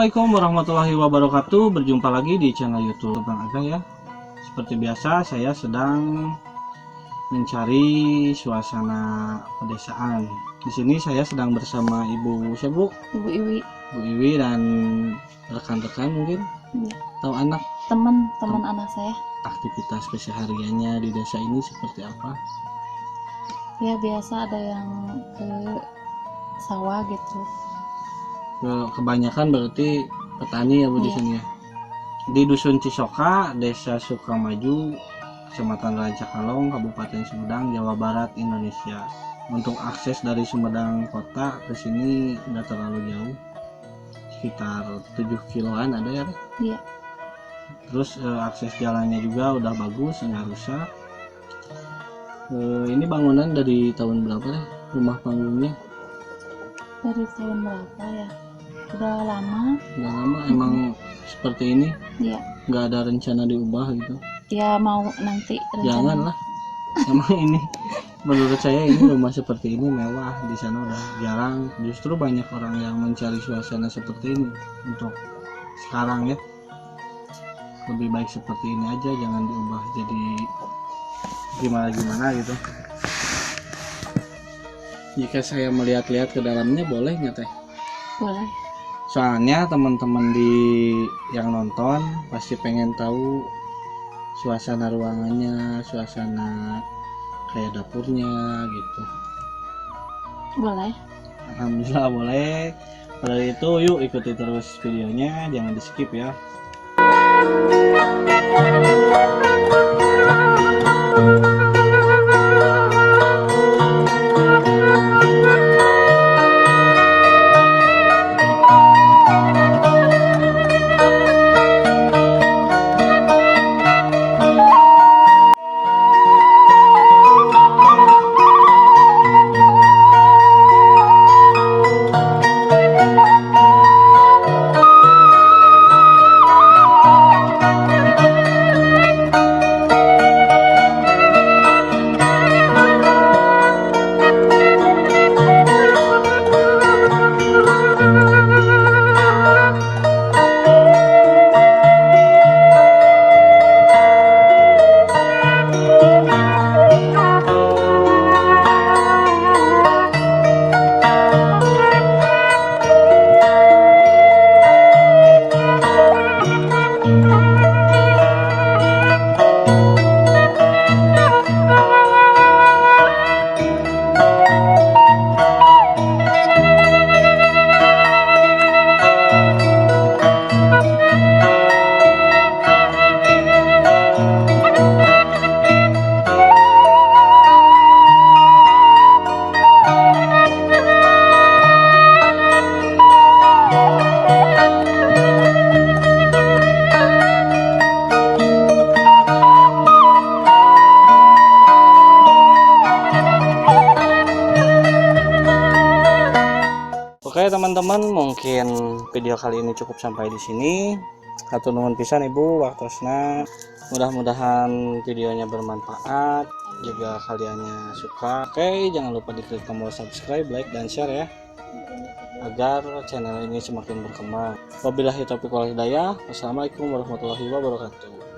Assalamualaikum warahmatullahi wabarakatuh. Berjumpa lagi di channel YouTube Bang Aga ya. Seperti biasa saya sedang mencari suasana pedesaan. Di sini saya sedang bersama Ibu siapa, Bu? Ibu Iwi. Bu Iwi dan rekan-rekan mungkin. Ya. Atau anak. Teman anak saya. Aktivitas kesehariannya di desa ini seperti apa? Ya biasa ada yang ke sawah gitu. Kebanyakan berarti petani ya Bu di Iya. sini ya. Di Dusun Cisoka, Desa Sukamaju, Kecamatan Rancakalong, Kabupaten Sumedang, Jawa Barat, Indonesia. Untuk akses dari Sumedang kota ke sini nggak terlalu jauh, sekitar 7 kiloan ada ya. Iya. Terus akses jalannya juga udah bagus, nggak rusak. Ini bangunan dari tahun berapa deh rumah panggungnya? Dari tahun berapa ya? Udah lama. Udah lama emang seperti ini, Iya. nggak ada rencana diubah gitu. Ya mau nanti rencana. Janganlah, emang ini menurut saya ini rumah seperti ini mewah, di sana udah jarang. Justru banyak orang yang mencari suasana seperti ini untuk sekarang ya. Lebih baik seperti ini aja, jangan diubah jadi gimana gitu. Jika saya melihat-lihat ke dalamnya boleh nggak teh? Boleh. Soalnya teman-teman yang nonton pasti pengen tahu suasana ruangannya, suasana kayak dapurnya gitu. Boleh. Alhamdulillah boleh. Pada itu yuk ikuti terus videonya, jangan di skip ya. Oke teman-teman, mungkin video kali ini cukup sampai di sini. Hatur nuhun pisan Ibu waktosna. Mudah-mudahan videonya bermanfaat, juga kaliannya suka. Oke, jangan lupa diklik tombol subscribe, like dan share ya, agar channel ini semakin berkembang. Wabillahi taufiq wal hidayah. Wassalamualaikum warahmatullahi wabarakatuh.